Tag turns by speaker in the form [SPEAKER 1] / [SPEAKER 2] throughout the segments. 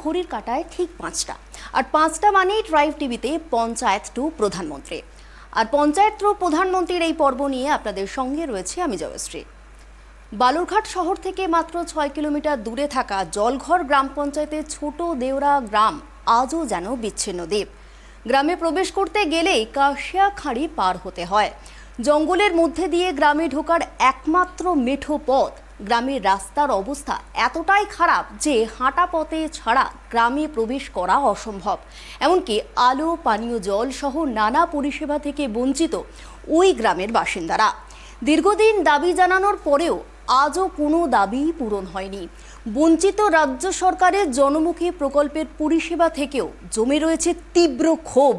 [SPEAKER 1] ঘড়ির কাঁটায় ঠিক 5টা, আর 5টা মানেই ট্রাইব টিভিতে পঞ্চায়েত টু প্রধানমন্ত্রী। আর পঞ্চায়েত টু প্রধানমন্ত্রীর এই পর্ব নিয়ে আপনাদের সঙ্গে রয়েছে আমি জয়শ্রী। বালুরঘাট শহর থেকে মাত্র 6 কিলোমিটার দূরে থাকা জলঘর গ্রাম পঞ্চায়েতের ছোট দেওরা গ্রাম আজও যেন বিচ্ছিন্ন দ্বীপ। গ্রামে প্রবেশ করতে গেলেই কাশিয়া খাঁড়ি পার হতে হয়। জঙ্গলের মধ্যে দিয়ে গ্রামে ঢোকার একমাত্র মেঠো পথ। গ্রামের রাস্তার অবস্থা এতটাই খারাপ যে হাঁটা পথে ছাড়া গ্রামে প্রবেশ করা অসম্ভব। এমনকি আলো, পানীয় জল সহ নানা পরিষেবা থেকে বঞ্চিত ওই গ্রামের বাসিন্দারা। দীর্ঘদিন দাবি জানানোর পরেও আজও কোনো দাবি পূরণ হয়নি। বঞ্চিত রাজ্য সরকারের জনমুখী প্রকল্পের পরিষেবা থেকেও জমে রয়েছে তীব্র ক্ষোভ।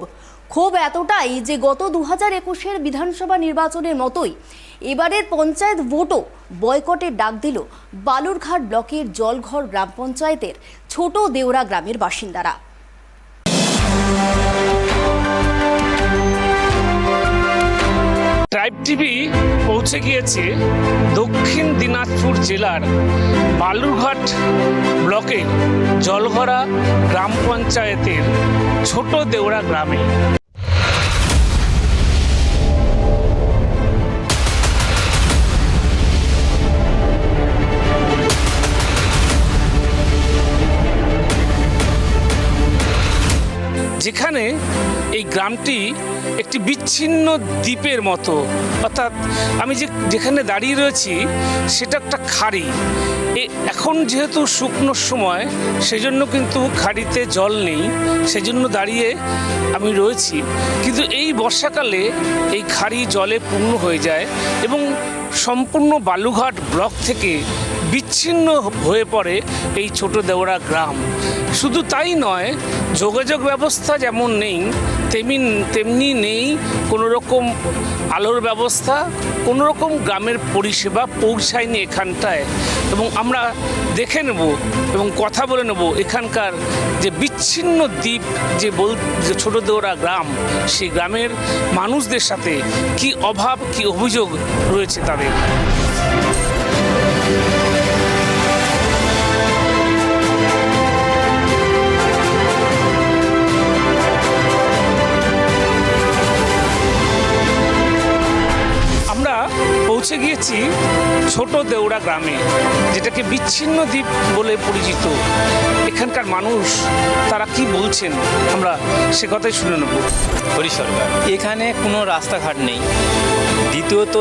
[SPEAKER 1] ক্ষোভ এতটাই যে গত 2021-এর বিধানসভা নির্বাচনের মতোই এবারের পঞ্চায়েত ভোটও বয়কটের ডাক দিল বালুরঘাট ব্লকের জলঘর গ্রাম পঞ্চায়েতের ছোট দেওরা গ্রামের বাসিন্দারা।
[SPEAKER 2] ট্রাইব টিভি পৌঁছে গিয়েছে দক্ষিণ দিনাজপুর জেলার বালুরঘাট ব্লকের জলঘরা গ্রাম পঞ্চায়েতের ছোট দেওরা গ্রামে। যেখানে এই গ্রামটি একটি বিচ্ছিন্ন দ্বীপের মতো, অর্থাৎ আমি যেখানে দাঁড়িয়ে রয়েছি সেটা একটা খাড়ি। এখন যেহেতু শুকনোর সময় সেজন্য কিন্তু খাড়িতে জল নেই, সেজন্য দাঁড়িয়ে আমি রয়েছি। কিন্তু এই বর্ষাকালে এই খাড়ি জলে পূর্ণ হয়ে যায় এবং সম্পূর্ণ বালুরঘাট ব্লক থেকে বিচ্ছিন্ন হয়ে পড়ে এই ছোট দেওরা গ্রাম। শুধু তাই নয়, যোগাযোগ ব্যবস্থা যেমন নেই তেমনি নেই কোনো রকম আলোর ব্যবস্থা, কোনো রকম গ্রামের পরিষেবা পৌঁছায়নি এখানটায়। এবং আমরা দেখে নেব এবং কথা বলে নেব এখানকার যে বিচ্ছিন্ন দ্বীপ যে ছোট দেওরা গ্রাম, সেই গ্রামের মানুষদের সাথে কি অভাব, কি অভিযোগ রয়েছে তাদের। আমরা পৌঁছে গিয়েছি ছোট দেওরা গ্রামে, যেটাকে বিচ্ছিন্ন দ্বীপ বলে পরিচিত। এখানকার মানুষ তারা কি বলছেন আমরা সে কথাই শুনে নেব।
[SPEAKER 3] সরকার, এখানে কোনো রাস্তাঘাট নেই। দ্বিতীয়ত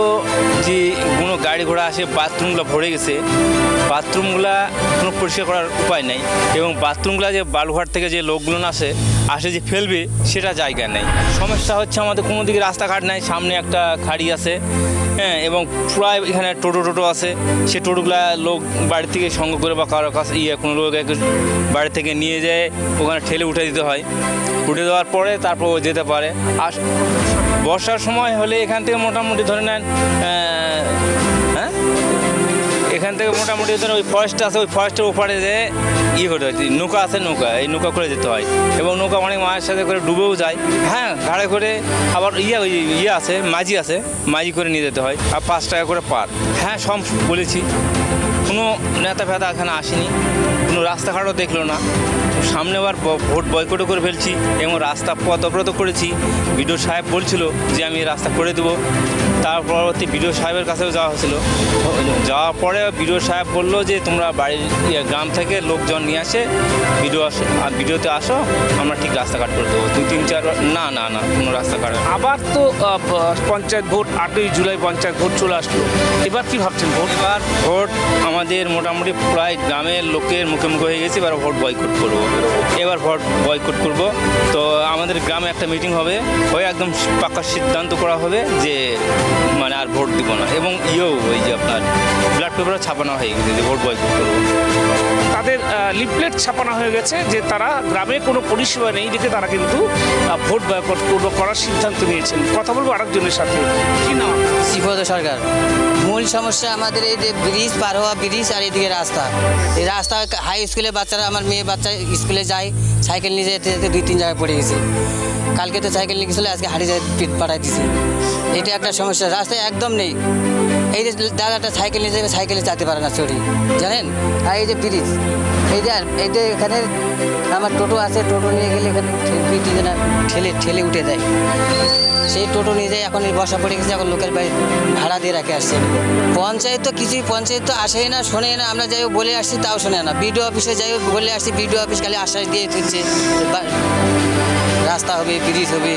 [SPEAKER 3] যে কোনো গাড়ি ঘোড়া আসে, বাথরুমগুলো ভরে গেছে, বাথরুমগুলা কোনো পরিষ্কার করার উপায় নেই। এবং বাথরুমগুলো যে বালুঘাট থেকে যে লোকগুলো আসে যে ফেলবে সেটা জায়গা নেই। সমস্যা হচ্ছে আমাদের কোনো দিকে রাস্তাঘাট নেই। সামনে একটা খাড়ি আছে, হ্যাঁ, এবং প্রায় এখানে টোটো আছে। সে টোটোগুলা লোক বাড়ি থেকে সঙ্গে করে বা কারোর কাছে কোনো লোক বাড়ি থেকে নিয়ে যায়, ওখানে ঠেলে উঠে দিতে হয়। উঠে দেওয়ার পরে তারপর ও যেতে পারে। আর বর্ষার সময় হলে এখান থেকে মোটামুটি ধরে নেন, এখান থেকে মোটামুটি ধরে ওই ফরেস্ট আছে, ওই ফরেস্টের ওপারে যে করতে হয়, নৌকা আছে, এই নৌকা করে যেতে হয়। এবং নৌকা অনেক মায়ের সাথে করে ডুবেও যায়, হ্যাঁ, ঘাড়ে করে। আবার আছে, মাঝি করে নিয়ে যেতে হয়, আর 5 টাকা করে পার। হ্যাঁ, সব বলেছি, কোনো নেতা ফেতা এখানে আসেনি, কোনো রাস্তাঘাটও দেখলো না। সামনে আবার ভোট বয়কটও করে ফেলছি এবং রাস্তা পথ অবরোধ করেছি। বিডিও সাহেব বলছিল যে আমি রাস্তা করে দেবো। তার পরবর্তী বিডিও সাহেবের কাছেও যাওয়া হয়েছিল। যাওয়ার পরে বিডিও সাহেব বললো যে তোমরা বাড়ির গ্রাম থেকে লোকজন নিয়ে আসে, ভিডিওতে আসো, আমরা ঠিক রাস্তাঘাট করে দেবো। 2-3-4 না কোনো রাস্তাঘাট।
[SPEAKER 2] আবার তো পঞ্চায়েত ভোট, 8ই জুলাই পঞ্চায়েত ভোট চলে আসলো। এবার কি ভাবছেন?
[SPEAKER 3] এবার ভোট আমাদের মোটামুটি প্রায় গ্রামের লোকের মুখে হয়ে গেছে। এবার ভোট বয়কট করবো। তো আমাদের গ্রামে একটা মিটিং হবে, ওই একদম পাক্কা সিদ্ধান্ত করা হবে যে মানে আর ভোট দিব না। এবং ওই যে আপনার ব্লাড পেপারও ছাপানো হয়ে গেছে যে ভোট বয়কট করবো।
[SPEAKER 2] তাদের লিফলেট ছাপানো হয়ে গেছে যে তারা গ্রামে কোনো পরিষেবা নেই দেখে তারা কিন্তু ভোট বয়কট করার সিদ্ধান্ত নিয়েছেন। কথা বলবো আরেকজনের সাথে। কি নাম?
[SPEAKER 4] সরকার। মূল সমস্যা আমাদের এই যে ব্রিজ পার হওয়া, ব্রিজ আর এদিকে রাস্তা। এই রাস্তা হাই স্কুলে বাচ্চারা, আমার মেয়ে বাচ্চা স্কুলে যায়, সাইকেল নিয়ে যেতে 2-3 জায়গায় পড়ে গেছে। কালকে তো সাইকেল নিয়ে গেছিলো, আজকে হাঁড়ি যায় পিঠ পাঠাই দিছে। এটা একটা সমস্যা, রাস্তায় একদম নেই। এই যে দাদাটা সাইকেল নিয়ে যাবে, সাইকেলে যেতে পারে না চড়ি, জানেন। আর এই যে ব্রিজ, এই যে এখানে আমার টোটো আছে, টোটো নিয়ে গেলে এখানে ঠেলে উঠে যায়। সেই টোটো নিয়ে যায়, এখন বসা পড়ে গেছে, এখন লোকের বাড়ি ভাড়া দিয়ে রাখে আসছে। পঞ্চায়েত তো কিছুই, পঞ্চায়েত তো আসেই না, শোনে না। আমরা যাই বলে আসছি, তাও শোনে না। বিডিও অফিসে যাই বলে আসছি, বিডিও অফিস খালি আশ্বাস দিয়ে তুলছে রাস্তা হবে, ব্রিজ হবে,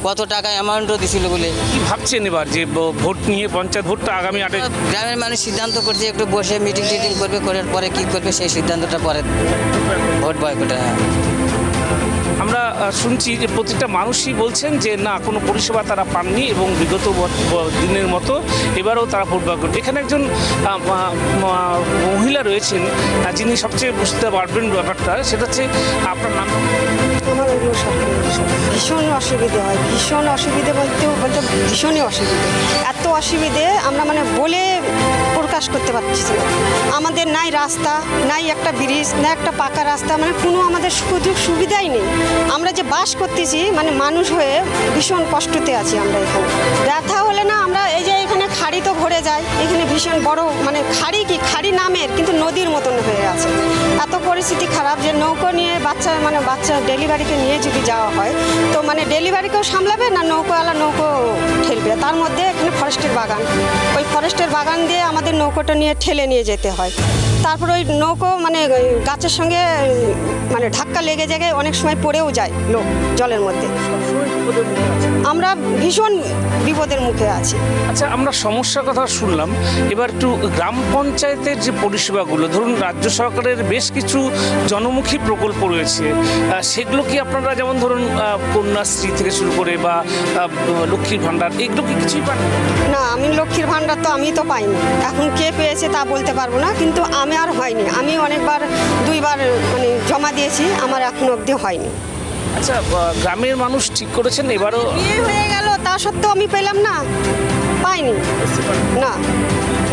[SPEAKER 4] কত টাকা অ্যামাউন্টও দিছিল বলে।
[SPEAKER 2] কি ভাবছেন এবার যে ভোট নিয়ে, পঞ্চায়েত ভোটটা আগামী 8
[SPEAKER 4] গ্রামের মানুষ সিদ্ধান্ত করছে, একটু বসে মিটিং টিটিং করবে, করার পরে কী করবে সেই সিদ্ধান্তটা পরে ভোট বয়কট।
[SPEAKER 2] আমরা শুনছি যে প্রতিটা মানুষই বলছেন যে না, কোনো পরিষেবা তারা পাননি এবং বিগত দিনের মতো এবারও তারা ভোট বয়কট। এখানে একজন মহিলা রয়েছেন যিনি সবচেয়ে বুঝতে পারবেন ব্যাপারটা, সেটা হচ্ছে আপনার নাম।
[SPEAKER 5] আমার ওইগুলো সব ভীষণ অসুবিধে হয়, ভীষণ অসুবিধে বলতে ভীষণই অসুবিধে। এত অসুবিধে আমরা মানে বলে প্রকাশ করতে পারছি না। আমাদের নাই রাস্তা, নাই একটা ব্রিজ, না একটা পাকা রাস্তা, মানে কোনো আমাদের সুযোগ সুবিধাই নেই। আমরা যে বাস করতেছি মানে মানুষ হয়ে ভীষণ কষ্টতে আছি আমরা এখানে। ব্যথা হলে না আমরা এই যে এখানে খাড়ি তো ভরে যায়, এখানে ভীষণ বড় মানে খাড়ি নামের কিন্তু নদীর মতন হয়ে আছে। এত পরিস্থিতি খারাপ যে নৌকো নিয়ে বাচ্চা ডেলিভারিকে নিয়ে যদি যাওয়া হয় তো মানে ডেলিভারিকেও সামলাবে না, নৌকোওয়ালা নৌকো ঠেলবে। তার মধ্যে এখানে ফরেস্টের বাগান, ওই ফরেস্টের বাগান দিয়ে আমাদের নৌকোটা নিয়ে ঠেলে নিয়ে যেতে হয়। তারপর ওই নৌকো মানে গাছের সঙ্গে মানে ধাক্কা লেগে জায়গায় অনেক সময় পড়েও যায় লোক জলের মধ্যে। আমরা ভীষণ বিপদের মুখে আছি।
[SPEAKER 2] আচ্ছা, আমরা সমস্যার কথা শুনলাম, এবার একটু গ্রাম পঞ্চায়েতের যে পরিষেবাগুলো, ধরুন রাজ্য সরকারের বেশ কিছু জনমুখী প্রকল্প রয়েছে, সেগুলো কি আপনারা যেমন ধরুন কন্যাশ্রী থেকে শুরু করে বা লক্ষ্মীর ভাণ্ডার, এগুলো কি কিছুই পান?
[SPEAKER 5] না, আমি লক্ষ্মীর ভাণ্ডার তো আমি তো পাইনি। এখন কে পেয়েছে তা বলতে পারবো না, কিন্তু আমি আর হয়নি। আমি অনেকবার 2বার মানে জমা দিয়েছি, আমার এখনো অবধি হয়নি।
[SPEAKER 2] আচ্ছা, গ্রামের মানুষ ঠিক করেছেন এবারও
[SPEAKER 5] বিয়ে হয়ে গেল তা সত্ত্বেও আমি পেলাম না, পাইনি। না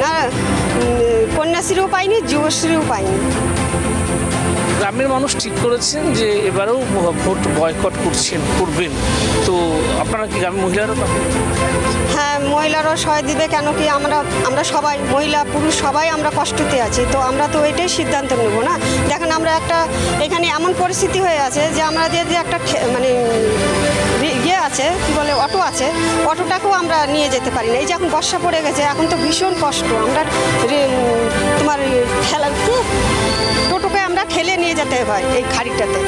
[SPEAKER 5] না, কন্যাশ্রীও পাইনি, যুবশ্রীও পাইনি।
[SPEAKER 2] গ্রামের মানুষ ঠিক করেছেন যে এবারেও ভোট বয়কট করবেন, তো আপনারা কি গ্রামের মহিলারা পাবেন?
[SPEAKER 5] হ্যাঁ, মহিলারাও সহায় দিবে, কেন কি আমরা সবাই মহিলা পুরুষ সবাই আমরা কষ্টতে আছি, তো আমরা তো এটাই সিদ্ধান্ত নেব না। দেখেন আমরা একটা এখানে এমন পরিস্থিতি হয়ে আছে যে আমরা যে একটা মানে ইয়ে আছে কি বলে অটো আছে, অটোটাকেও আমরা নিয়ে যেতে পারি না। এই যে এখন বর্ষা পড়ে গেছে, এখন তো ভীষণ কষ্ট। আমরা তোমার টোটোকে আমরা ঠেলে নিয়ে যেতে হয় এই খাড়িটাতে।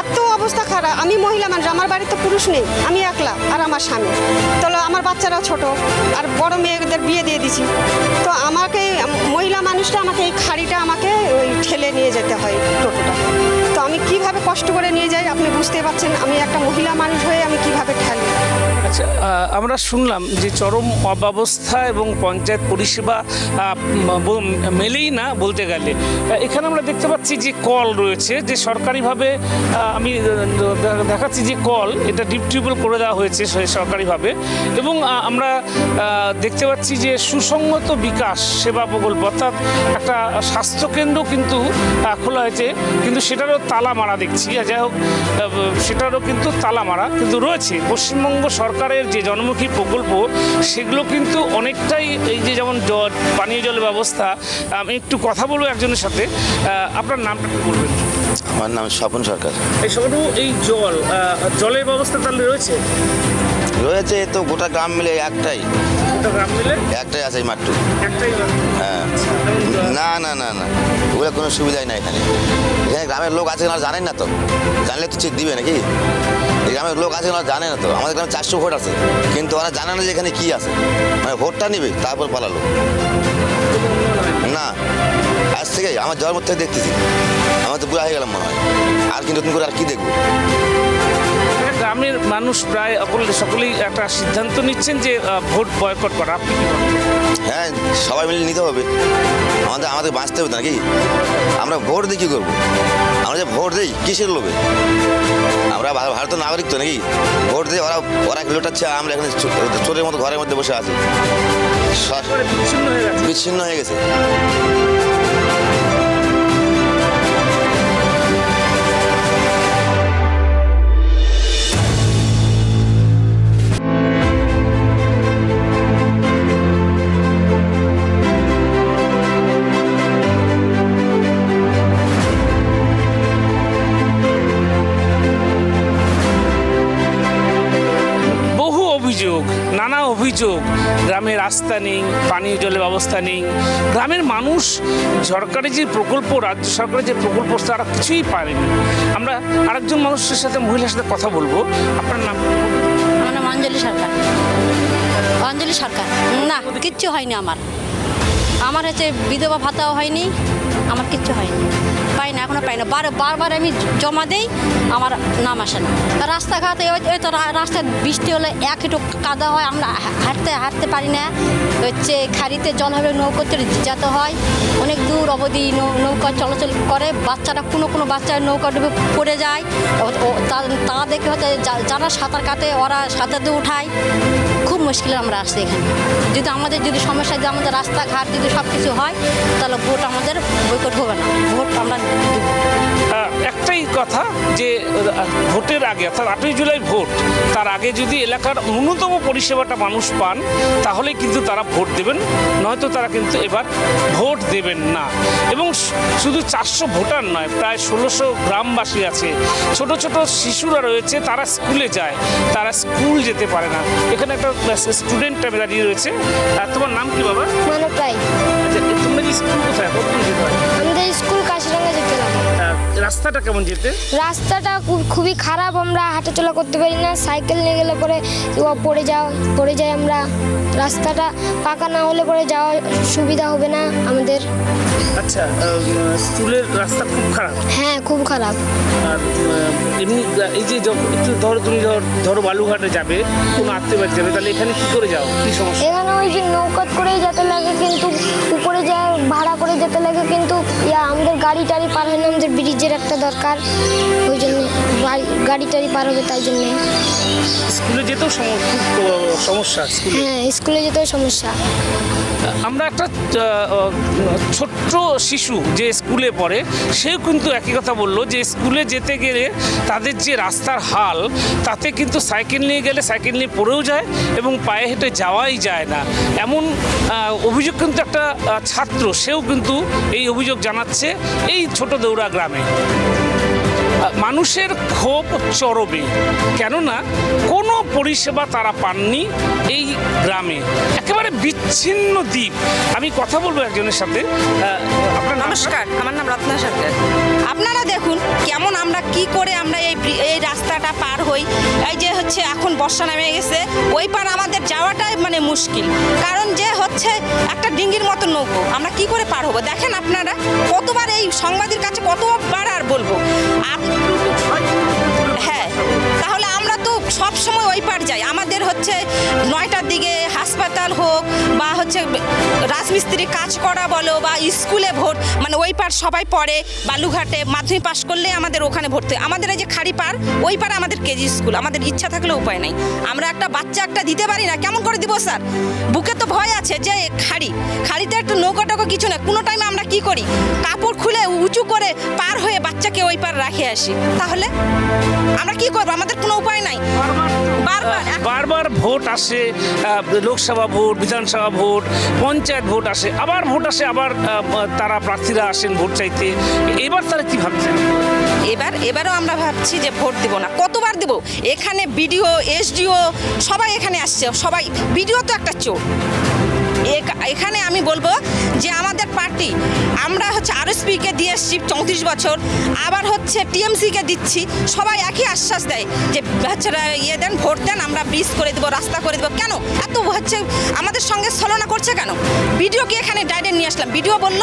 [SPEAKER 5] এত অবস্থা খারাপ। আমি মহিলা মানুষ, আমার বাড়িতে পুরুষ নেই, আমি একলা আর আমার স্বামী। তাহলে আমার বাচ্চারা ছোট আর বড় মেয়েদের বিয়ে দিয়ে দিছি, তো আমাকে মহিলা মানুষটা আমাকে এই খাড়িটা আমাকে ওই ঠেলে নিয়ে যেতে হয় টোটোটা। তো আমি কিভাবে কষ্ট করে নিয়ে যাই আপনি বুঝতে পারছেন, আমি একটা মহিলা মানুষ হয়ে আমি কিভাবে ঠেলি।
[SPEAKER 2] আচ্ছা, আমরা শুনলাম যে চরম অব্যবস্থা এবং পঞ্চায়েত পরিষেবা মেলেই না বলতে গেলে। এখানে আমরা দেখতে পাচ্ছি যে কল রয়েছে, যে সরকারিভাবে আমি দেখাচ্ছি যে কল, এটা ডিপ টিউবওয়েল করে দেওয়া হয়েছে সরকারিভাবে, এবং আমরা দেখতে পাচ্ছি যে সুসংহত বিকাশ সেবা প্রকল্প, অর্থাৎ একটা স্বাস্থ্যকেন্দ্র কিন্তু খোলা হয়েছে, কিন্তু সেটারও তালা মারা দেখছি। যাই হোক, সেটারও কিন্তু তালা মারা কিন্তু রয়েছে। পশ্চিমবঙ্গ সরকারের যে জনমুখী প্রকল্প সেগুলো কিন্তু অনেকটাই, এই যে যেমন পানীয় জলের ব্যবস্থা, আমি একটু কথা বলবো একজনের সাথে। আপনার নামটা একটু বলবেন?
[SPEAKER 6] আমার নাম স্বপন সরকার।
[SPEAKER 2] এই সবটু এই জলের ব্যবস্থা তাহলে
[SPEAKER 6] রয়েছে তো গোটা গ্রাম মিলে একটাই আছে এই মাত্র। হ্যাঁ, না না না না, ওগুলো কোনো সুবিধাই নাই এখানে। গ্রামের লোক আছে, ওরা জানেন না তো, জানলে তো চেক দিবে নাকি? এই গ্রামের লোক আছে, ওরা জানে না তো। আমাদের গ্রামে 400 ভোট আছে, কিন্তু ওরা জানে না যে এখানে কি আছে। মানে ভোটটা নিবে তারপর পালালো না। আজ থেকে আমার জন্ম থেকে দেখতেছি, আমার তো বুড়া হয়ে গেলাম মনে হয়। আর কি নতুন করে আর কি দেখবো?
[SPEAKER 2] গ্রামের মানুষ প্রায় সকলেই একটা সিদ্ধান্ত নিচ্ছেন যে ভোট বয়কট করা।
[SPEAKER 6] হ্যাঁ, সবাই মিলে নিতে হবে। আমাদের বাঁচতে হবে নাকি? আমরা ভোট দিয়ে কী করবো? আমরা যে ভোট দিই কিসের লোভে? আমরা ভারতের নাগরিক তো নাকি? ভোট দিয়ে ওরা লোটাচ্ছে, আমরা এখানে চোরের মতো ঘরের মধ্যে বসে আছি। বিচ্ছিন্ন হয়ে গেছে।
[SPEAKER 2] অভিযোগ গ্রামে রাস্তা নেই, পানীয় জলের ব্যবস্থা নেই, গ্রামের মানুষ সরকারের যে প্রকল্প, রাজ্য সরকারের যে প্রকল্প তারা কিছুই পায়নি। আমরা আরেকজন মানুষের সাথে, মহিলার সাথে কথা বলবো। আপনার নাম?
[SPEAKER 7] আমার নাম অঞ্জলি সরকার। অঞ্জলি সরকার। না, কিচ্ছু হয়নি আমার হচ্ছে বিধবা ভাতাও হয়নি, আমার কিচ্ছু হয়নি, পাই না, এখনো পাই না। বারবার আমি জমা দেই, আমার নাম আসে না। রাস্তাঘাটে ওই তো রাস্তায় বৃষ্টি হলে এক একটু কাদা হয়, আমরা হাঁটতে পারি না। হচ্ছে খাড়িতে জল হলে নৌকোতে যেতে হয়, অনেক দূর অবধি নৌকা চলাচল করে। বাচ্চারা কোনো বাচ্চা নৌকা ডুবে পড়ে যায়, তা দেখে হচ্ছে যারা সাঁতার কাটে ওরা সাঁতার উঠায়। খুব মুশকিলে আমরা আসছি এখানে। যদি আমাদের সমস্যা, যদি আমাদের রাস্তাঘাট যদি সব কিছু হয়, তাহলে ভোট আমাদের বয়কট হবে না, ভোট আমরা
[SPEAKER 2] একটাই কথা যে ভোটের আগে, অর্থাৎ 8ই জুলাই ভোট, তার আগে যদি এলাকার ন্যূনতম পরিষেবাটা মানুষ পান তাহলে কিন্তু তারা ভোট দেবেন, নয়তো তারা কিন্তু এবার ভোট দেবেন না। এবং শুধু 400 ভোটার নয়, প্রায় 1600 গ্রামবাসী আছে, ছোট ছোট শিশুরা রয়েছে, তারা স্কুলে যায়, তারা স্কুল যেতে পারে না। এখানে একটা স্টুডেন্ট দাঁড়িয়ে রয়েছে। তোমার নাম কি বাবা?
[SPEAKER 8] মানব রায়।
[SPEAKER 2] তোমার স্কুল কোথায়, কতদূর যেতে হয়?
[SPEAKER 8] আমাদের স্কুল কাশিরাঙ্গা যেতে লাগে।
[SPEAKER 2] রাস্তাটা কেমন যেতে?
[SPEAKER 8] রাস্তাটা খুবই খারাপ, আমরা হাঁটাচলা করতে পারি না, সাইকেল নিয়ে গেলে পরে পড়ে যাই আমরা। রাস্তাটা পাকা না হলে পরে যাওয়া সুবিধা হবে না আমাদের।
[SPEAKER 2] আচ্ছা, স্কুলের রাস্তা খুব খারাপ?
[SPEAKER 8] হ্যাঁ, খুব খারাপ।
[SPEAKER 2] আর এমনি এই যে একটু তুমি ধরো বালুঘাটে যাবে, কোনো আত্মীয় বাড়ি যাবে, তাহলে এখানে কি করে যাও, কি সমস্যা?
[SPEAKER 8] এখানে ওই যে নৌকাত করেই যেতে লাগে, কিন্তু উপরে যায় ভাড়া করে যেতে লাগে, কিন্তু আমাদের গাড়ি টাড়ি পার হয় না, আমাদের ব্রিজের একটা দরকার, ওই জন্য গাড়ি টাড়ি পার হবে, তাই জন্যে।
[SPEAKER 2] স্কুলে যেতেও সমস্যা?
[SPEAKER 8] হ্যাঁ, স্কুলে যেতেও সমস্যা।
[SPEAKER 2] আমরা একটা ছোট্ট শিশু যে স্কুলে পড়ে, সেও কিন্তু একই কথা বললো যে স্কুলে যেতে গেলে তাদের যে রাস্তার হাল, তাতে কিন্তু সাইকেল নিয়ে গেলে সাইকেল নিয়ে পড়েও যায় এবং পায়ে হেঁটে যাওয়াই যায় না। এমন অভিযোগ কিন্তু একটা ছাত্র, সেও কিন্তু এই অভিযোগ জানাচ্ছে এই ছোট দৌড়া গ্রামে। মানুষের ক্ষোভ চরমে, কেননা কোনো পরিষেবা তারা পাননি এই গ্রামে, একেবারে বিচ্ছিন্ন দ্বীপ। আমি কথা বলবো একজনের সাথে। আপনার
[SPEAKER 9] নমস্কার, আমার নাম রত্না সরকার। আপনারা দেখুন কেমন আমরা কি করে আমরা এই রাস্তাটা পার হই। এই যে হচ্ছে এখন বর্ষা নেমে গেছে, ওই পার আমাদের যাওয়াটাই মানে মুশকিল, কারণ যে হচ্ছে একটা ডিঙ্গির মতো নৌকো, আমরা কি করে পার হবো? দেখেন আপনারা, কতবার এই সংবাদের কাছে কতবার আর বলবো। হ্যাঁ, তাহলে আমরা তো সব সময় ওই পার যাই। আমাদের হচ্ছে 9টার দিকে হাসপাতাল হোক বা হচ্ছে রাজমিস্ত্রির কাজ করা বলো বা স্কুলে ভোট, মানে ওই পার সবাই পড়ে। বালুঘাটে মাধ্যমিক পাশ করলে আমাদের ওখানে ভর্তি। আমাদের এই যে খাড়ি পার, ওই পার আমাদের কেজি স্কুল। আমাদের ইচ্ছা থাকলে উপায় নাই, আমরা একটা বাচ্চা একটা দিতে পারি না, কেমন করে দিব স্যার? বুকে তো ভয় আছে যে খাড়িতে একটু নৌকা টাকা কিছু না। কোনো টাইমে আমরা কি করি, কাপড় খুলে উঁচু করে পার হয়ে বাচ্চাকে ওই পার রাখে আসি। তাহলে আমরা কি করবো? আমাদের কোনো উপায় নাই।
[SPEAKER 2] বারবার ভোট আসে, লোকসভা ভোট, বিধানসভা ভোট, পঞ্চায়েত ভোট আসে, আবার ভোট আসে, আবার তারা প্রার্থীরা আসেন ভোট চাইতে। এবার তারা কি ভাবছেন?
[SPEAKER 9] এবারও আমরা ভাবছি যে ভোট দেব না। কতবার দেব? এখানে বিডিও, SDO সবাই এখানে আসছে, সবাই। বিডিও তো একটা চোর। এখানে আমি বলবো যে আমাদের পার্টি, আমরা হচ্ছে RSPকে দিয়ে এসছি 34 বছর, আবার হচ্ছে TMCকে দিচ্ছি, সবাই একই আশ্বাস দেয় যে হচ্ছে দেন, ভোট দেন, আমরা ব্রিজ করে দেবো, রাস্তা করে দেবো। কেন এত হচ্ছে আমাদের সঙ্গে ছলনা করছে কেন? বিডিওকে এখানে ডাইরেক্ট নিয়ে আসলাম, বিডিও বলল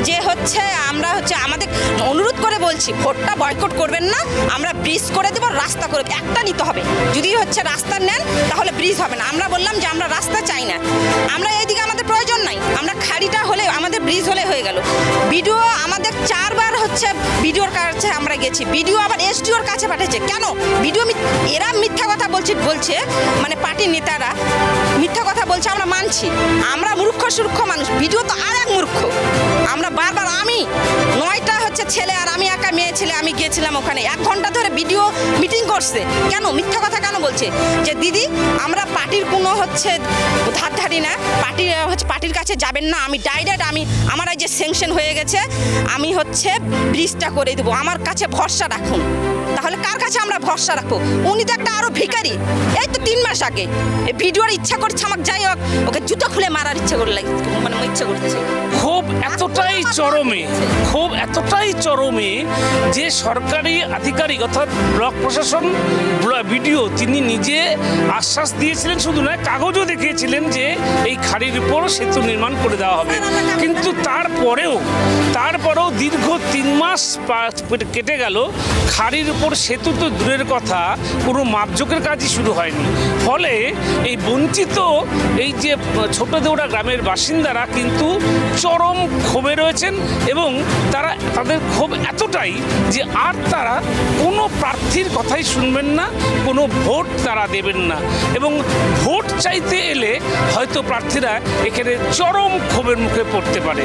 [SPEAKER 9] যে হচ্ছে আমরা হচ্ছে আমাদের অনুরোধ করে বলছি ভোটটা বয়কট করবেন না, আমরা ব্রিজ করে দেবো, রাস্তা করে দেবো। একটা নিতে হবে, যদি হচ্ছে রাস্তা নেন তাহলে ব্রিজ হবে না। আমরা বললাম যে আমরা রাস্তা চাই না, আমরা এইদিকে আমাদের প্রয়োজন নাই, আমরা খাড়িটা হলে আমাদের ব্রিজ হলে হয়ে গেল। বিডিও আমাদের 4 বার হচ্ছে বিডিওর কাছে আমরা গেছি, বিডিও আবার SDOর কাছে পাঠিয়েছে। কেন? বিডিও এরা মিথ্যা কথা বলছে, মানে পার্টির নেতারা মিথ্যা কথা বলছে, আমরা মানছি। আমরা মূর্খ সুরক্ষ মানুষ, বিডিও তো আর এক মূর্খ। আমরা বারবার, আমি 9টা হচ্ছে ছেলে আর আমি একা মেয়ে ছেলে, আমি গিয়েছিলাম ওখানে 1 ঘন্টা ধরে বিডিও মিটিং করছে। কেন মিথ্যা কথা কেন বলছে? যে দিদি আমরা পার্টির কোনো হচ্ছে ধার ধারি না, পার্টির কাছে যাবেন না, আমি ডাইরেক্ট আমার এই যে স্যাংশন হয়ে গেছে, আমি হচ্ছে ব্রিজটা করে দেবো, আমার কাছে ভরসা রাখুন। তাহলে কার কাছে আমরা ভরসা রাখবো? উনি তো একটা আরো ভিখারি। এই তো 3 মাস আগে এই ভিডিওর ইচ্ছা করছে আমাকে, যাই হোক ওকে জুতো খুলে মারার ইচ্ছা করে লাগে, মানে ইচ্ছা করছে।
[SPEAKER 2] ক্ষোভ এতটাই চরমে যে সরকারি আধিকারিক অর্থাৎ ব্লক প্রশাসন ভিডিও তিনি নিজে আশ্বাস দিয়েছিলেন, শুধু নয় কাগজও দেখিয়েছিলেন যে এই খাড়ির উপর সেতু নির্মাণ করে দেওয়া হবে, কিন্তু তারপরেও দীর্ঘ 3 মাস কেটে গেল, খাড়ির উপর সেতু তো দূরের কথা, কোনো মাপজোকের কাজই শুরু হয়নি। ফলে এই বঞ্চিত এই যে ছোট দেউড়া গ্রামের বাসিন্দারা কিন্তু চরম ক্ষোভে রয়েছেন এবং তাদের ক্ষোভ এতটাই যে আর তারা কোনো প্রার্থীর কথাই শুনবেন না, কোনো ভোট তারা দেবেন না এবং ভোট চাইতে এলে হয়তো প্রার্থীরা এখানে চরম ক্ষোভের মুখে পড়তে পারে।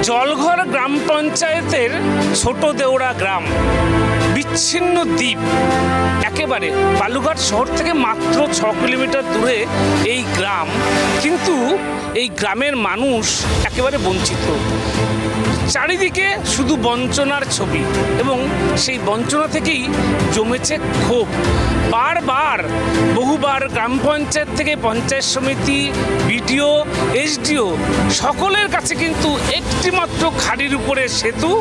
[SPEAKER 2] জলঘর গ্রাম পঞ্চায়েতের ছোট দেউড়া গ্রাম, বিচ্ছিন্ন দ্বীপ, একেবারে বালুঘাট শহর থেকে মাত্র 6 কিলোমিটার দূরে এই গ্রাম, কিন্তু এই গ্রামের মানুষ একেবারে বঞ্চিত। চারিদিকে শুধু বঞ্চনার ছবি এবং সেই বঞ্চনা থেকেই জমেছে ক্ষোভ। বহুবার গ্রাম পঞ্চায়েত থেকে পঞ্চায়েত সমিতি, বিডিও, এসডিও সকলের কাছে কিন্তু একটিমাত্র খাড়ির উপরে সেতু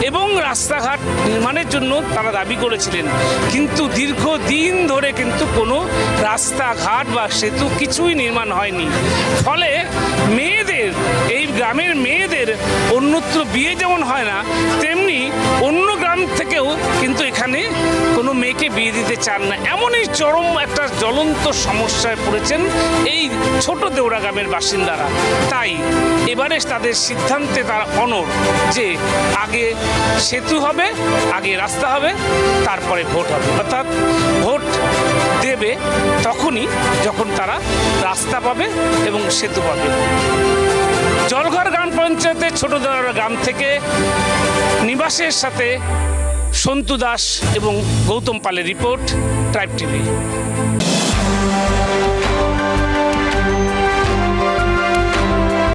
[SPEAKER 2] এবং রাস্তাঘাট নির্মাণের জন্য তারা দাবি করেছিলেন, কিন্তু দীর্ঘদিন ধরে কিন্তু কোনো রাস্তাঘাট বা সেতু কিছুই নির্মাণ হয়নি। ফলে এই গ্রামের মেয়েদের অন্যত্র বিয়ে যেমন হয় না, তেমনি অন্য গ্রাম থেকেও কিন্তু এখানে কোনো মেয়েকে বিয়ে দিতে চান না। এমনই চরম একটা জ্বলন্ত সমস্যায় পড়েছেন এই ছোট দেউড়া গ্রামের বাসিন্দারা। তাই এবারে তাদের সিদ্ধান্তে তারা অনড় যে আগে সেতু হবে, আগে রাস্তা হবে, তারপরে ভোট হবে। অর্থাৎ ভোট দেবে তখনই যখন তারা রাস্তা পাবে এবং সেতু পাবে। জলঘর গ্রাম পঞ্চায়েতের ছোট দেউড়া গ্রাম থেকে নিবাসের সাথে সন্তু দাস এবং গৌতম পালের রিপোর্ট, ট্রাইব টিভি।